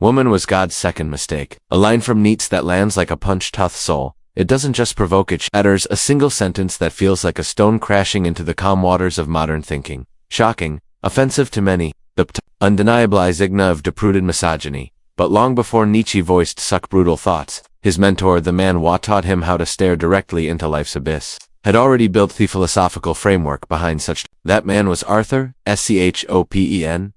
Woman was God's second mistake. A line from Nietzsche that lands like a punch to the soul. It doesn't just provoke, it shatters, a single sentence that feels like a stone crashing into the calm waters of modern thinking. Shocking, offensive to many, the undeniable insignia of deep-rooted misogyny. But long before Nietzsche voiced such brutal thoughts, his mentor, the man who taught him how to stare directly into life's abyss, had already built the philosophical framework behind such. That man was Arthur Schopenhauer.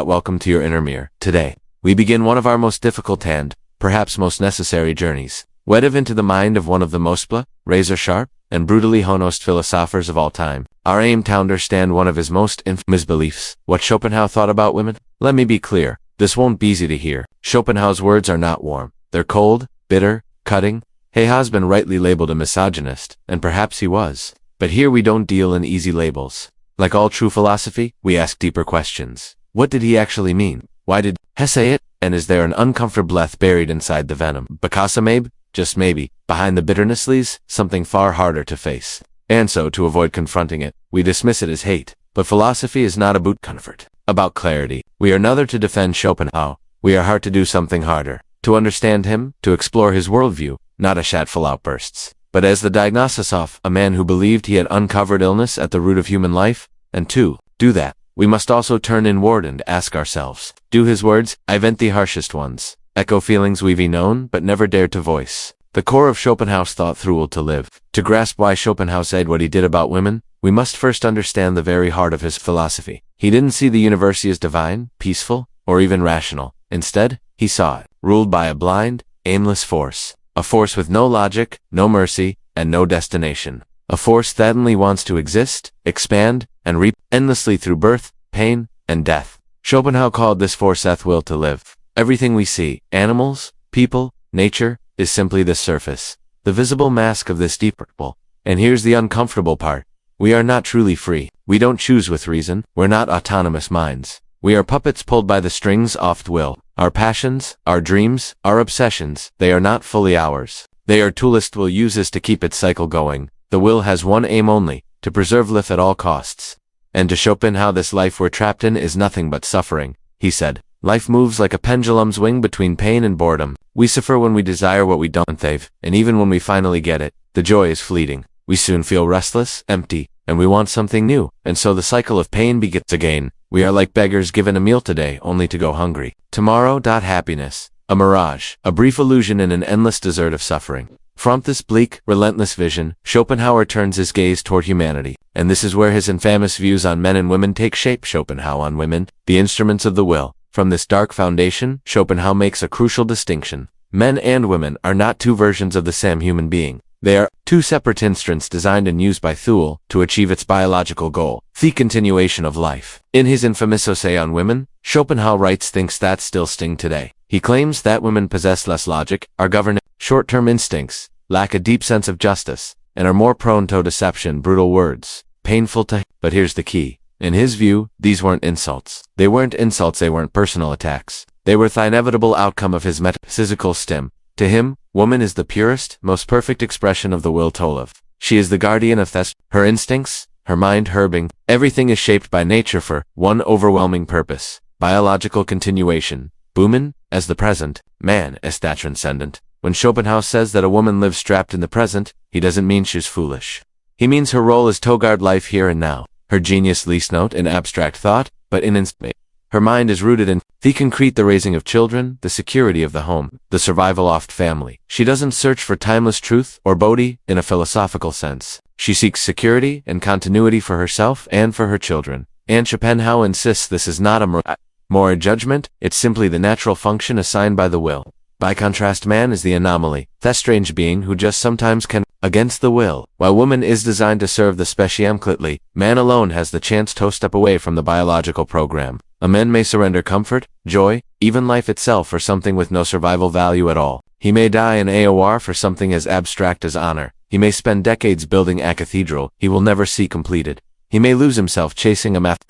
Welcome to your inner mirror. Today, we begin one of our most difficult and, perhaps most necessary journeys. Weave into the mind of one of the most razor-sharp and brutally honest philosophers of all time. Our aim to understand one of his most infamous beliefs, what Schopenhauer thought about women. Let me be clear, this won't be easy to hear. Schopenhauer's words are not warm. They're cold, bitter, cutting. He has been rightly labeled a misogynist, and perhaps he was. But here we don't deal in easy labels. Like all true philosophy, we ask deeper questions. What did he actually mean? Why did he say it? And is there an uncomfortable breath buried inside the venom? Because maybe, just maybe, behind the bitterness lies something far harder to face. And so, to avoid confronting it, we dismiss it as hate. But philosophy is not about comfort, about clarity. We are neither to defend Schopenhauer. We are hard to do something harder. To understand him, to explore his worldview, not as shatful outbursts, but as the diagnosis of a man who believed he had uncovered illness at the root of human life. And to do that, we must also turn inward and ask ourselves, do his words, even the harshest ones, echo feelings we've known but never dared to voice? The core of Schopenhauer's thought through to live. To grasp why Schopenhauer said what he did about women, we must first understand the very heart of his philosophy. He didn't see the universe as divine, peaceful, or even rational. Instead, he saw it, ruled by a blind, aimless force. A force with no logic, no mercy, and no destination. A force that only wants to exist, expand, and reap endlessly through birth, pain, and death. Schopenhauer called this force the will to live. Everything we see, animals, people, nature, is simply the surface, the visible mask of this deeper will. And here's the uncomfortable part. We are not truly free. We don't choose with reason. We're not autonomous minds. We are puppets pulled by the strings of will. Our passions, our dreams, our obsessions, they are not fully ours. They are tools will uses to keep its cycle going. The will has one aim only, to preserve life at all costs. And to Schopenhauer, this life we're trapped in is nothing but suffering. He said, life moves like a pendulum swing between pain and boredom. We suffer when we desire what we don't have, and even when we finally get it, the joy is fleeting. We soon feel restless, empty, and we want something new. And so the cycle of pain begins again. We are like beggars given a meal today, only to go hungry tomorrow. Happiness, a mirage, a brief illusion in an endless desert of suffering. From this bleak, relentless vision, Schopenhauer turns his gaze toward humanity. And this is where his infamous views on men and women take shape. Schopenhauer on women, the instruments of the will. From this dark foundation, Schopenhauer makes a crucial distinction. Men and women are not two versions of the same human being. They are two separate instruments designed and used by Thule to achieve its biological goal, the continuation of life. In his infamous essay on women, Schopenhauer writes things that still sting today. He claims that women possess less logic, are governed by short-term instincts, lack a deep sense of justice, and are more prone to deception, brutal words, painful to. But here's the key. In his view, these weren't insults. They weren't insults, they weren't personal attacks. They were the inevitable outcome of his metaphysical stem. To him, woman is the purest, most perfect expression of the will to live. She is the guardian of her instincts, her mind, her being. Everything is shaped by nature for one overwhelming purpose, biological continuation. Woman, as the present, man, as that transcendent. When Schopenhauer says that a woman lives trapped in the present, he doesn't mean she's foolish. He means her role is to guard life here and now. Her genius least not in abstract thought, but in instinct. Her mind is rooted in the concrete, the raising of children, the security of the home, the survival of family. She doesn't search for timeless truth or Bodhi in a philosophical sense. She seeks security and continuity for herself and for her children. And Schopenhauer insists this is not a moral judgment, it's simply the natural function assigned by the will. By contrast, man is the anomaly, that strange being who just sometimes can against the will. While woman is designed to serve the specium completely, man alone has the chance to step away from the biological program. A man may surrender comfort, joy, even life itself for something with no survival value at all. He may die in AOR for something as abstract as honor. He may spend decades building a cathedral he will never see completed. He may lose himself chasing a math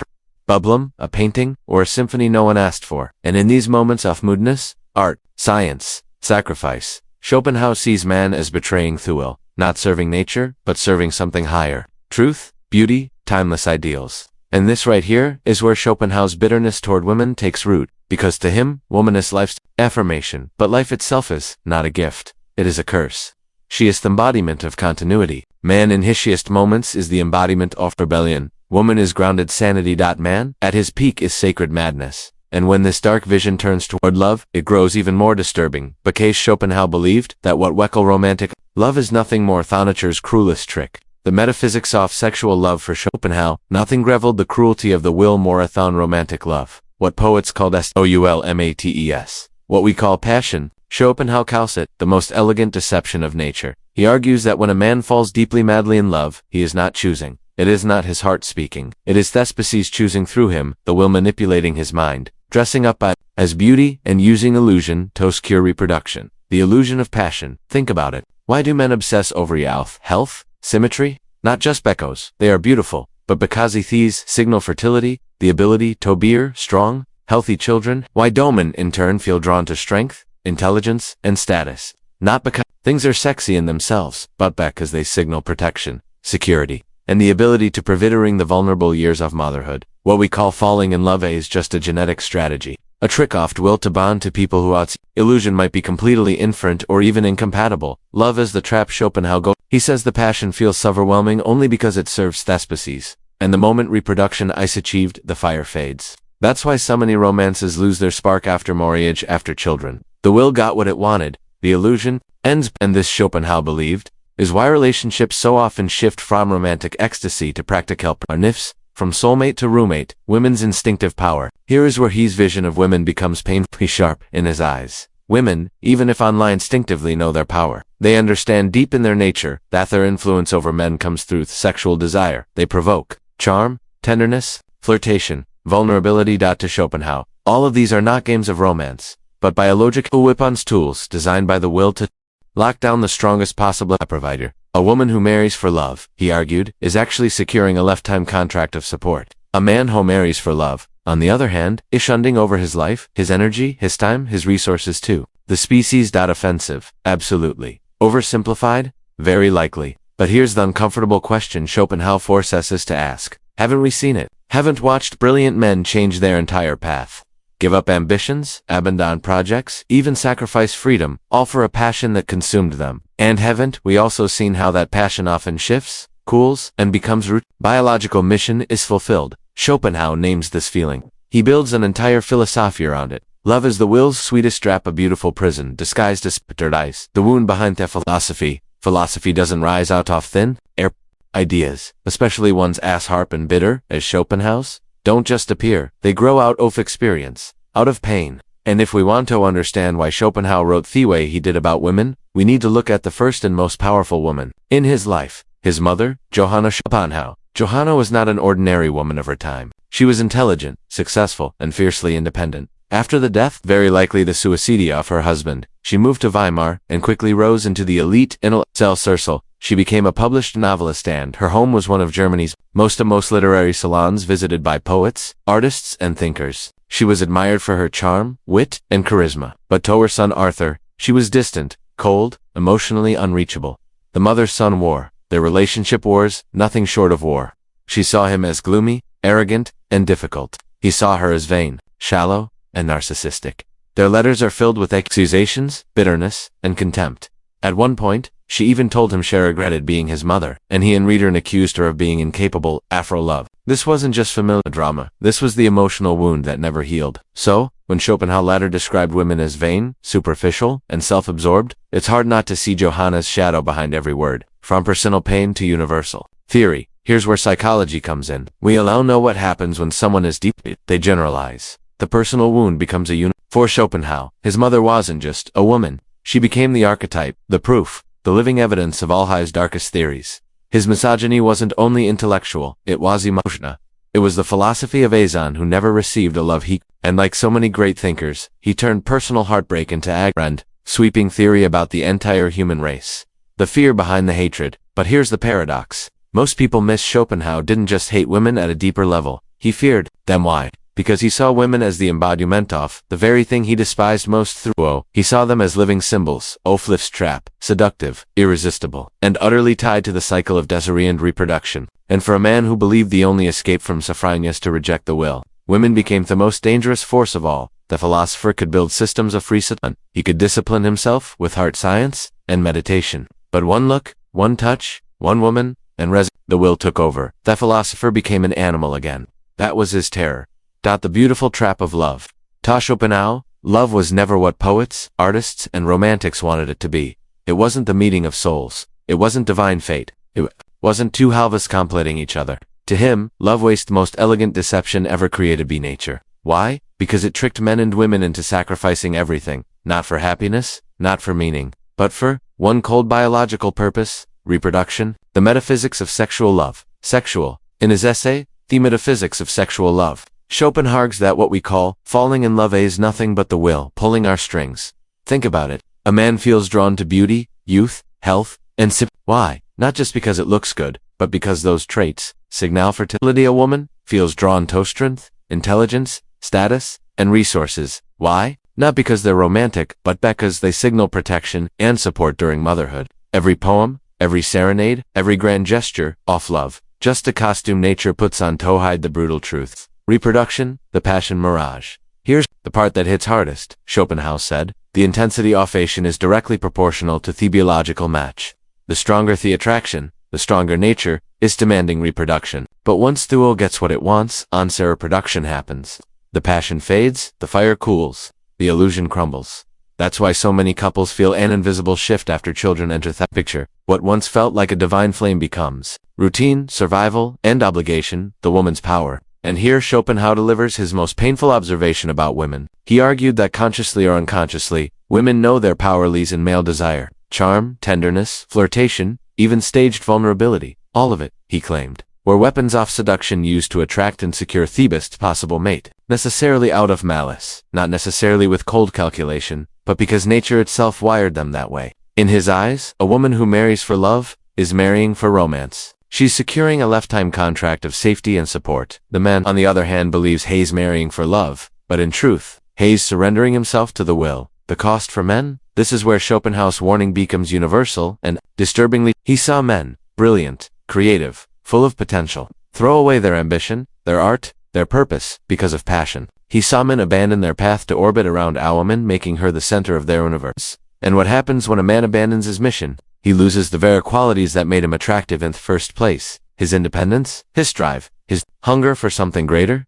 problem, a painting, or a symphony no one asked for. And in these moments of moodiness, art, science, sacrifice, Schopenhauer sees man as betraying the will, not serving nature, but serving something higher. Truth, beauty, timeless ideals. And this right here is where Schopenhauer's bitterness toward women takes root, because to him, woman is life's affirmation, but life itself is not a gift. It is a curse. She is the embodiment of continuity. Man in his shiest moments is the embodiment of rebellion. Woman is grounded sanity. Man, at his peak, is sacred madness. And when this dark vision turns toward love, it grows even more disturbing. Because Schopenhauer believed that what we call romantic love is nothing more than nature's cruelest trick. The metaphysics of sexual love for Schopenhauer, nothing reveled the cruelty of the will more than romantic love. What poets called soulmates. What we call passion, Schopenhauer calls it the most elegant deception of nature. He argues that when a man falls deeply madly in love, he is not choosing. It is not his heart speaking. It is thespecies choosing through him, the will manipulating his mind, dressing up as beauty and using illusion to secure reproduction. The illusion of passion. Think about it. Why do men obsess over youth, health, symmetry? Not just because they are beautiful, but because these signal fertility, the ability to bear strong, healthy children. Why do men in turn feel drawn to strength, intelligence, and status? Not because things are sexy in themselves, but because they signal protection, security, and the ability to persevere during the vulnerable years of motherhood. What we call falling in love is just a genetic strategy, a trick of will to bond to people who illusion might be completely indifferent or even incompatible. Love is the trap Schopenhauer goes. He says the passion feels overwhelming only because it serves thespecies, and the moment reproduction is achieved, the fire fades. That's why so many romances lose their spark after marriage, after children. The will got what it wanted, the illusion ends, and this Schopenhauer believed is why relationships so often shift from romantic ecstasy to practical nifs, from soulmate to roommate. Women's instinctive power. Here is where his vision of women becomes painfully sharp in his eyes. Women, even if online, instinctively know their power. They understand deep in their nature that their influence over men comes through sexual desire. They provoke charm, tenderness, flirtation, vulnerability. To Schopenhauer, all of these are not games of romance, but biological weapons, tools designed by the will to lock down the strongest possible provider. A woman who marries for love, he argued, is actually securing a lifetime contract of support. A man who marries for love, on the other hand, is shunting over his life, his energy, his time, his resources too. The species. Offensive? Absolutely. Oversimplified? Very likely. But here's the uncomfortable question Schopenhauer forces us to ask. Haven't we seen it? Haven't watched brilliant men change their entire path? Give up ambitions, abandon projects, even sacrifice freedom, all for a passion that consumed them. And haven't we also seen how that passion often shifts, cools, and becomes root? Biological mission is fulfilled. Schopenhauer names this feeling. He builds an entire philosophy around it. Love is the will's sweetest trap, a beautiful prison disguised as paradise. The wound behind the philosophy. Philosophy doesn't rise out of thin air. Ideas, especially ones as sharp and bitter as Schopenhauer's, don't just appear. They grow out of experience, out of pain. And if we want to understand why Schopenhauer wrote the way he did about women, we need to look at the first and most powerful woman in his life, his mother, Johanna Schopenhauer. Johanna was not an ordinary woman of her time. She was intelligent, successful, and fiercely independent. After the death, very likely the suicide of her husband, she moved to Weimar and quickly rose into the elite intellectual circle. She became a published novelist, and her home was one of Germany's most literary salons visited by poets, artists, and thinkers. She was admired for her charm, wit, and charisma. But to her son Arthur, she was distant, cold, emotionally unreachable. The mother-son war, their relationship wars, nothing short of war. She saw him as gloomy, arrogant, and difficult. He saw her as vain, shallow, and narcissistic. Their letters are filled with accusations, bitterness, and contempt. At one point, she even told him she regretted being his mother, and he in return accused her of being incapable of love. This wasn't just familiar drama, this was the emotional wound that never healed. So, when Schopenhauer later described women as vain, superficial, and self-absorbed, it's hard not to see Johanna's shadow behind every word, from personal pain to universal theory. Here's where psychology comes in. We all know what happens when someone is deep. They generalize. The personal wound becomes a unit. For Schopenhauer, his mother wasn't just a woman. She became the archetype, the proof, the living evidence of all his darkest theories. His misogyny wasn't only intellectual, it was emotional. It was the philosophy of Azan, who never received a love and like so many great thinkers, he turned personal heartbreak into grand, sweeping theory about the entire human race. The fear behind the hatred. But here's the paradox. Most people miss Schopenhauer didn't just hate women at a deeper level. He feared them. Why? Because he saw women as the embodiment of the very thing he despised most through. He saw them as living symbols, O'Fliff's trap, seductive, irresistible, and utterly tied to the cycle of desire and reproduction. And for a man who believed the only escape from suffering is to reject the will, women became the most dangerous force of all. The philosopher could build systems of free settlement. He could discipline himself with heart science and meditation. But one look, one touch, one woman, and the will took over. The philosopher became an animal again. That was his terror. The beautiful trap of love. Ta Schopenhauer, love was never what poets, artists, and romantics wanted it to be. It wasn't the meeting of souls. It wasn't divine fate. It wasn't two halves completing each other. To him, love was the most elegant deception ever created by nature. Why? Because it tricked men and women into sacrificing everything, not for happiness, not for meaning, but for one cold biological purpose, reproduction. The metaphysics of sexual love. Sexual. In his essay, The Metaphysics of Sexual Love, Schopenhauer argues that what we call falling in love is nothing but the will pulling our strings. Think about it. A man feels drawn to beauty, youth, health, and why? Not just because it looks good, but because those traits signal fertility. A woman feels drawn to strength, intelligence, status, and resources. Why? Not because they're romantic, but because they signal protection and support during motherhood. Every poem, every serenade, every grand gesture, off love, just a costume nature puts on to hide the brutal truths. Reproduction, the passion mirage. Here's the part that hits hardest, Schopenhauer said. The intensity of affection is directly proportional to the biological match. The stronger the attraction, the stronger nature is demanding reproduction. But once the will gets what it wants, on-cell reproduction happens. The passion fades, the fire cools, the illusion crumbles. That's why so many couples feel an invisible shift after children enter that picture. What once felt like a divine flame becomes routine, survival, and obligation, the woman's power. And here Schopenhauer delivers his most painful observation about women. He argued that consciously or unconsciously, women know their power lies in male desire, charm, tenderness, flirtation, even staged vulnerability. All of it, he claimed, were weapons of seduction used to attract and secure the best possible mate, necessarily out of malice, not necessarily with cold calculation, but because nature itself wired them that way. In his eyes, a woman who marries for love is marrying for romance. She's securing a lifetime contract of safety and support. The man, on the other hand, believes he's marrying for love, but in truth, he's surrendering himself to the will. The cost for men? This is where Schopenhauer's warning becomes universal, and, disturbingly, he saw men, brilliant, creative, full of potential, throw away their ambition, their art, their purpose, because of passion. He saw men abandon their path to orbit around a woman, making her the center of their universe. And what happens when a man abandons his mission? He loses the very qualities that made him attractive in the first place. His independence, his drive, his hunger for something greater.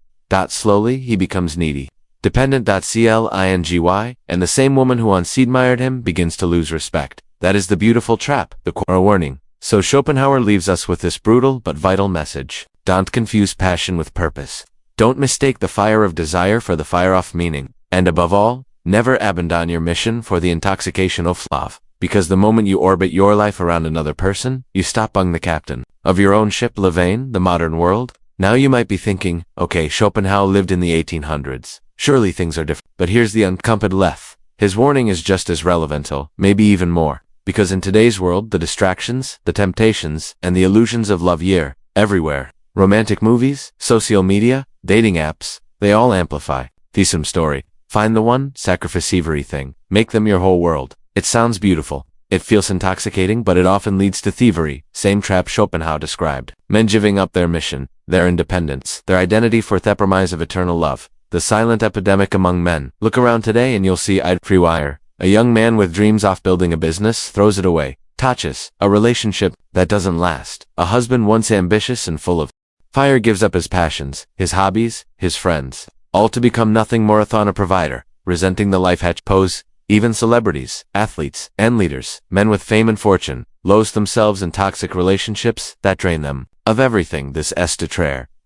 Slowly, he becomes needy, dependent. Clingy, and the same woman who once admired him begins to lose respect. That is the beautiful trap, the core warning. So Schopenhauer leaves us with this brutal but vital message. Don't confuse passion with purpose. Don't mistake the fire of desire for the fire of meaning. And above all, never abandon your mission for the intoxication of love. Because the moment you orbit your life around another person, you stop being the captain of your own ship. Levain, the modern world. Now you might be thinking, okay, Schopenhauer lived in the 1800s. Surely things are different. But here's the uncomforted left. His warning is just as relevant, maybe even more. Because in today's world, the distractions, the temptations, and the illusions of love are everywhere. Romantic movies, social media, dating apps, they all amplify. Threesome story. Find the one, sacrifice everything. Make them your whole world. It sounds beautiful. It feels intoxicating, but it often leads to thievery. Same trap Schopenhauer described. Men giving up their mission, their independence, their identity for the promise of eternal love. The silent epidemic among men. Look around today and you'll see free wire. A young man with dreams of building a business throws it away. Touches. A relationship that doesn't last. A husband once ambitious and full of fire gives up his passions, his hobbies, his friends, all to become nothing more than a provider, resenting the life hatch pose. Even celebrities, athletes, and leaders, men with fame and fortune, lose themselves in toxic relationships that drain them of everything. This est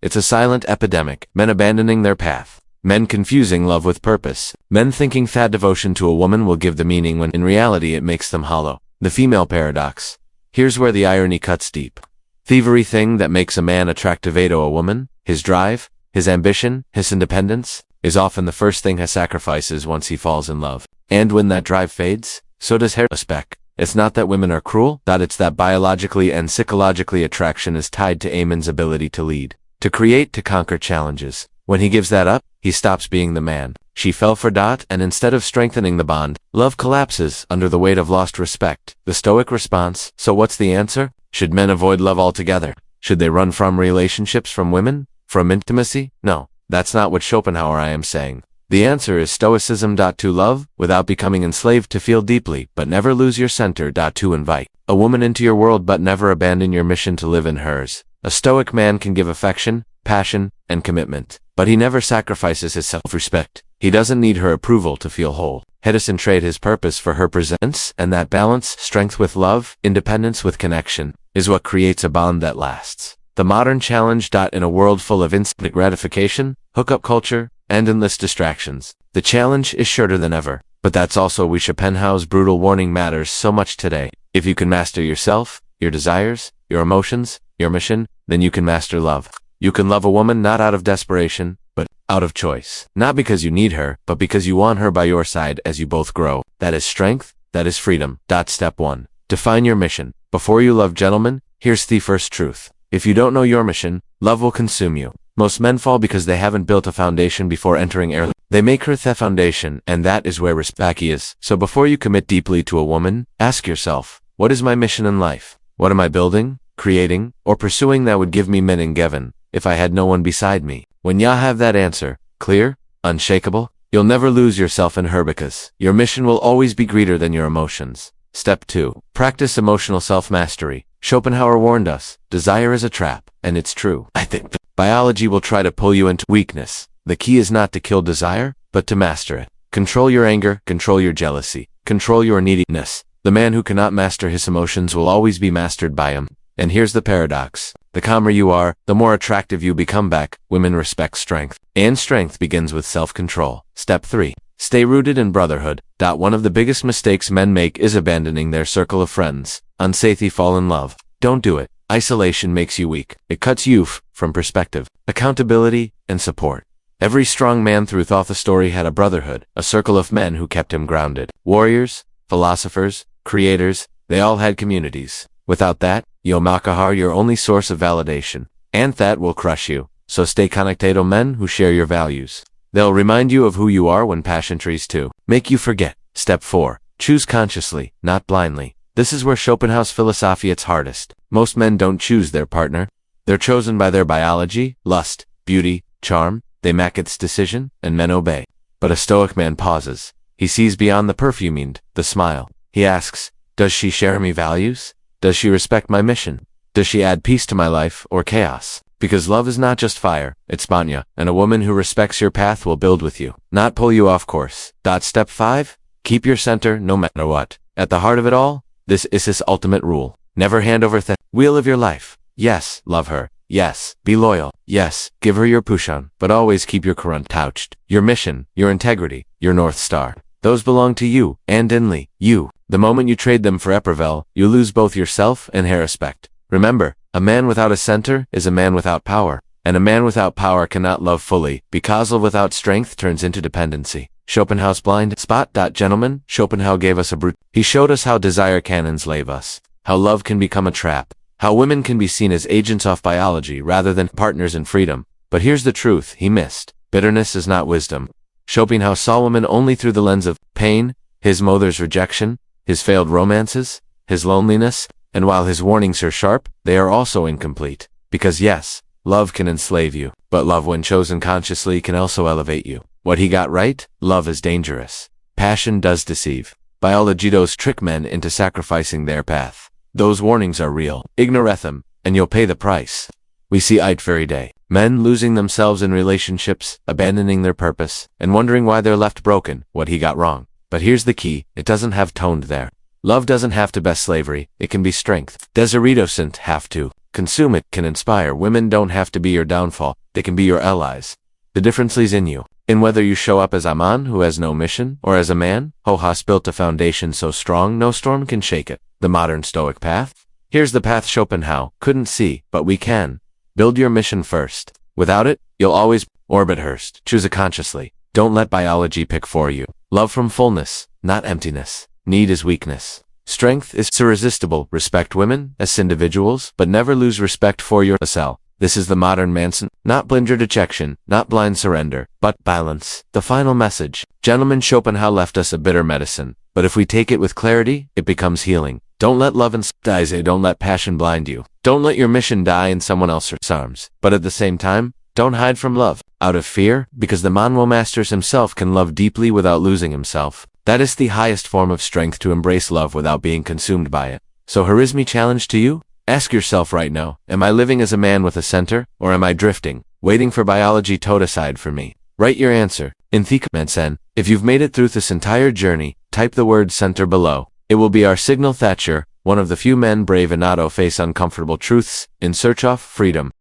it's a silent epidemic. Men abandoning their path. Men confusing love with purpose. Men thinking that devotion to a woman will give the meaning when in reality it makes them hollow. The female paradox. Here's where the irony cuts deep. Thievery thing that makes a man attractive to a woman, his drive, his ambition, his independence, is often the first thing he sacrifices once he falls in love. And when that drive fades, so does her respect. It's not that women are cruel, it's that biologically and psychologically attraction is tied to a man's ability to lead, to create, to conquer challenges. When he gives that up, he stops being the man. She fell for and instead of strengthening the bond, love collapses under the weight of lost respect. The Stoic response, so what's the answer? Should men avoid love altogether? Should they run from relationships, from women? From intimacy? No, that's not what Schopenhauer I am saying. The answer is Stoicism. To love, without becoming enslaved, to feel deeply, but never lose your center. To invite a woman into your world, but never abandon your mission to live in hers. A Stoic man can give affection, passion, and commitment, but he never sacrifices his self-respect. He doesn't need her approval to feel whole. Hedison trade his purpose for her presence, and that balance, strength with love, independence with connection, is what creates a bond that lasts. The modern challenge. In a world full of instant gratification, hookup culture, and endless distractions, the challenge is shorter than ever. But that's also why Schopenhauer's brutal warning matters so much today. If you can master yourself, your desires, your emotions, your mission, then you can master love. You can love a woman not out of desperation, but out of choice. Not because you need her, but because you want her by your side as you both grow. That is strength, that is freedom. Step 1. Define your mission. Before you love, gentlemen, here's the first truth. If you don't know your mission, love will consume you. Most men fall because they haven't built a foundation before entering air. They make her the foundation, and that is where respect is. So before you commit deeply to a woman, ask yourself, what is my mission in life? What am I building, creating, or pursuing that would give me meaning given if I had no one beside me? When you have that answer, clear, unshakable, you'll never lose yourself in her because your mission will always be greater than your emotions. Step 2. Practice emotional self-mastery. Schopenhauer warned us, desire is a trap, and it's true. I think biology will try to pull you into weakness. The key is not to kill desire, but to master it. Control your anger, control your jealousy, control your neediness. The man who cannot master his emotions will always be mastered by them. And here's the paradox. The calmer you are, the more attractive you become back. Women respect strength, and strength begins with self-control. Step 3. Stay rooted in brotherhood. One of the biggest mistakes men make is abandoning their circle of friends. Unsafe fall in love. Don't do it. Isolation makes you weak. It cuts you from perspective, accountability, and support. Every strong man through the story had a brotherhood, a circle of men who kept him grounded. Warriors, philosophers, creators, they all had communities. Without that, you'll makahar your only source of validation, and that will crush you. So stay connected to men who share your values. They'll remind you of who you are when passion tries to make you forget. Step 4. Choose consciously, not blindly. This is where Schopenhauer's philosophy is hardest. Most men don't choose their partner. They're chosen by their biology, lust, beauty, charm. They make its decision, and men obey. But a Stoic man pauses. He sees beyond the perfuming, the smile. He asks, does she share my values? Does she respect my mission? Does she add peace to my life, or chaos? Because love is not just fire, it's spanya, and a woman who respects your path will build with you, not pull you off course. Step 5. Keep your center no matter what. At the heart of it all, this is his ultimate rule. Never hand over the wheel of your life. Yes, love her. Yes, be loyal. Yes, give her your push-on, but always keep your current touched. Your mission, your integrity, your North Star. Those belong to you, and only you. The moment you trade them for Epervel, you lose both yourself and her respect. Remember, a man without a center is a man without power, and a man without power cannot love fully, because love without strength turns into dependency. Schopenhauer's blind spot. Gentlemen, Schopenhauer gave us a brute. He showed us how desire can enslave us, how love can become a trap, how women can be seen as agents of biology rather than partners in freedom. But here's the truth he missed. Bitterness is not wisdom. Schopenhauer saw women only through the lens of pain, his mother's rejection, his failed romances, his loneliness, and while his warnings are sharp, they are also incomplete. Because yes, love can enslave you, but love when chosen consciously can also elevate you. What he got right? Love is dangerous. Passion does deceive. Biology does trick men into sacrificing their path. Those warnings are real. Ignore them, and you'll pay the price. We see it every day. Men losing themselves in relationships, abandoning their purpose, and wondering why they're left broken, what he got wrong. But here's the key, it doesn't have toned there. Love doesn't have to be slavery, it can be strength. Desiree doesn't have to consume, it can inspire. Women don't have to be your downfall, they can be your allies. The difference lies in you, in whether you show up as a man who has no mission, or as a man who has built a foundation so strong no storm can shake it. The modern Stoic path? Here's the path Schopenhauer couldn't see, but we can. Build your mission first. Without it, you'll always orbit Hearst. Choose it consciously. Don't let biology pick for you. Love from fullness, not emptiness. Need is weakness. Strength is irresistible. Respect women as individuals, but never lose respect for yourself. This is the modern Manson, not blind dejection, not blind surrender, but balance. The final message. Gentlemen, Schopenhauer left us a bitter medicine, but if we take it with clarity, it becomes healing. Don't let love and die, don't let passion blind you. Don't let your mission die in someone else's arms. But at the same time, Don't hide from love. Out of fear, because the Manwo masters himself can love deeply without losing himself. That is the highest form of strength, to embrace love without being consumed by it. So here is my challenge to you. Ask yourself right now, am I living as a man with a center, or am I drifting, waiting for biology to decide for me? Write your answer in the comments. If you've made it through this entire journey, type the word center below. It will be our signal. Thatcher, one of the few men brave enough to face uncomfortable truths in search of freedom.